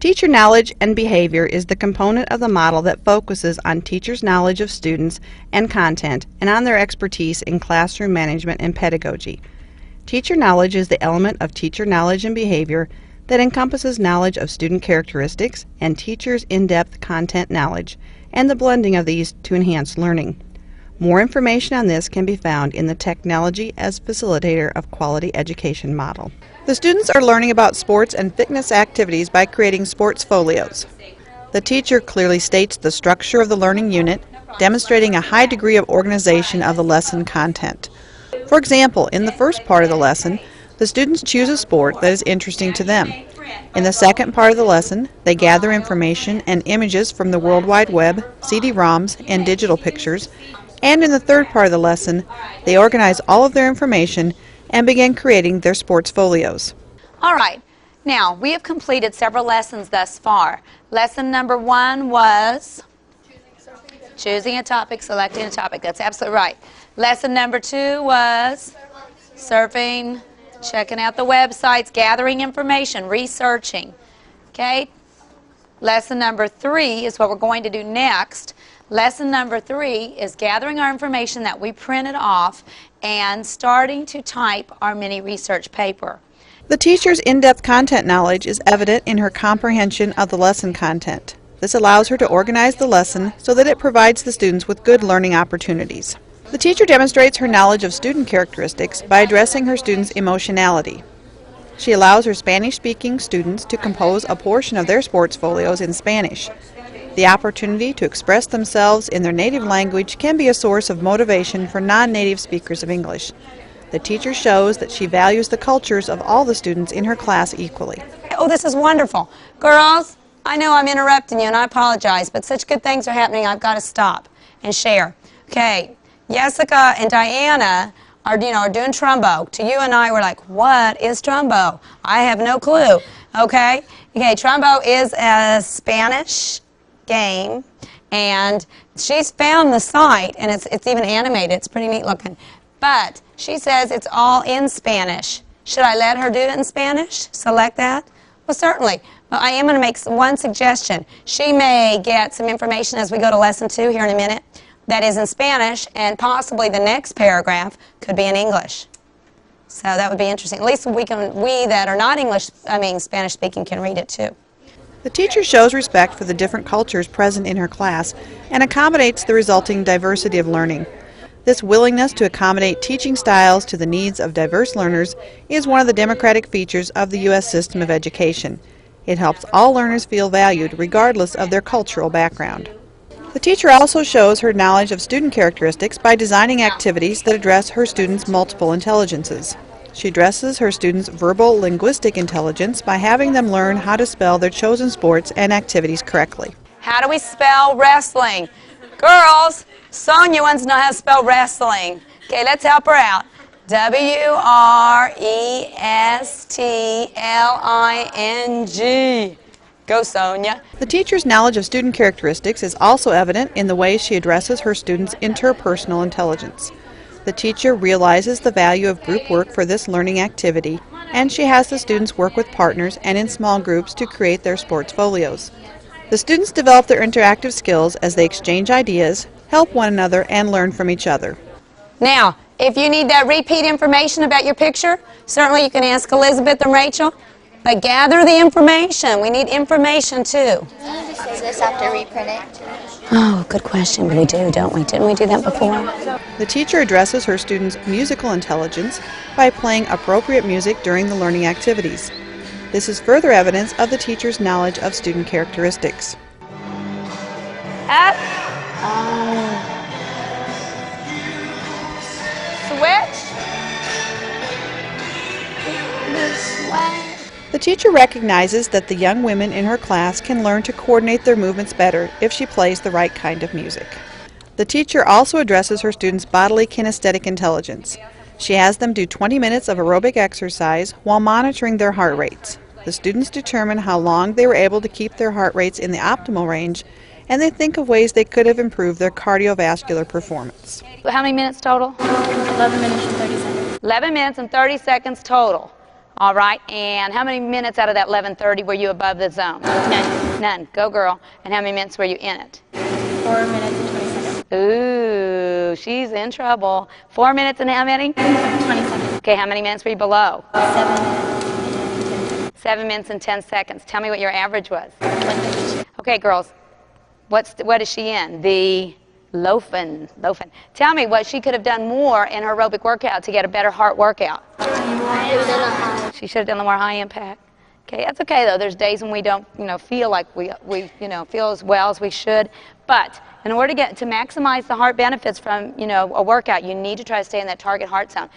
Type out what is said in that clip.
Teacher knowledge and behavior is the component of the model that focuses on teachers' knowledge of students and content and on their expertise in classroom management and pedagogy. Teacher knowledge is the element of teacher knowledge and behavior that encompasses knowledge of student characteristics and teachers' in-depth content knowledge and the blending of these to enhance learning. More information on this can be found in the Technology as Facilitator of Quality Education model. The students are learning about sports and fitness activities by creating sports folios. The teacher clearly states the structure of the learning unit, demonstrating a high degree of organization of the lesson content. For example, in the first part of the lesson, the students choose a sport that is interesting to them. In the second part of the lesson, they gather information and images from the World Wide Web, CD-ROMs, and digital pictures, and in the third part of the lesson, they organize all of their information and begin creating their sports folios. All right, now we have completed several lessons thus far. Lesson number 1 was choosing a topic, selecting a topic. That's absolutely right. Lesson number 2 was surfing, checking out the websites, gathering information, researching. Okay? Lesson number 3 is what we're going to do next. Lesson number 3 is gathering our information that we printed off and starting to type our mini research paper. The teacher's in-depth content knowledge is evident in her comprehension of the lesson content. This allows her to organize the lesson so that it provides the students with good learning opportunities. The teacher demonstrates her knowledge of student characteristics by addressing her students' emotionality. She allows her Spanish-speaking students to compose a portion of their sports folios in Spanish. The opportunity to express themselves in their native language can be a source of motivation for non-native speakers of English. The teacher shows that she values the cultures of all the students in her class equally. Oh, this is wonderful. Girls, I know I'm interrupting you and I apologize, but such good things are happening, I've got to stop and share. Okay, Jessica and Diana are doing Trumbo. To you and I, we're like, what is Trumbo? I have no clue. Okay, Trumbo is a Spanish game, and she's found the site, and it's even animated. It's pretty neat looking. But she says it's all in Spanish. Should I let her do it in Spanish? Select that? Well, certainly. Well, I am going to make one suggestion. She may get some information as we go to lesson 2 here in a minute that is in Spanish, and possibly the next paragraph could be in English. So that would be interesting. At least we that are not Spanish speaking can read it too. The teacher shows respect for the different cultures present in her class and accommodates the resulting diversity of learning. This willingness to accommodate teaching styles to the needs of diverse learners is one of the democratic features of the U.S. system of education. It helps all learners feel valued regardless of their cultural background. The teacher also shows her knowledge of student characteristics by designing activities that address her students' multiple intelligences. She addresses her students' verbal linguistic intelligence by having them learn how to spell their chosen sports and activities correctly. How do we spell wrestling? Girls, Sonia wants to know how to spell wrestling. Okay, let's help her out. W-R-E-S-T-L-I-N-G. Go, Sonia. The teacher's knowledge of student characteristics is also evident in the way she addresses her students' interpersonal intelligence. The teacher realizes the value of group work for this learning activity, and she has the students work with partners and in small groups to create their sports folios. The students develop their interactive skills as they exchange ideas, help one another, and learn from each other. Now, if you need that repeat information about your picture, certainly you can ask Elizabeth and Rachel, but gather the information. We need information too. Does this have to reprint it? Oh, good question. We do, don't we? Didn't we do that before? The teacher addresses her students' musical intelligence by playing appropriate music during the learning activities. This is further evidence of the teacher's knowledge of student characteristics. Up. Switch. The teacher recognizes that the young women in her class can learn to coordinate their movements better if she plays the right kind of music. The teacher also addresses her students' bodily kinesthetic intelligence. She has them do 20 minutes of aerobic exercise while monitoring their heart rates. The students determine how long they were able to keep their heart rates in the optimal range, and they think of ways they could have improved their cardiovascular performance. How many minutes total? 11 minutes and 30 seconds. 11 minutes and 30 seconds total. All right, and how many minutes out of that 11:30 were you above the zone? None. None. Go, girl. And how many minutes were you in it? 4 minutes and 20 seconds. Ooh, she's in trouble. 4 minutes and how many? 20 seconds. Okay, how many minutes were you below? 7 minutes and 10 seconds. 7 minutes and 10 seconds. Tell me what your average was. 152. Okay, girls, what is she in? The loafing. Tell me what she could have done more in her aerobic workout to get a better heart workout. She should have done the more high impact. Okay, that's okay though. There's days when we don't, feel like we feel as well as we should. But in order to maximize the heart benefits from, a workout, you need to try to stay in that target heart zone.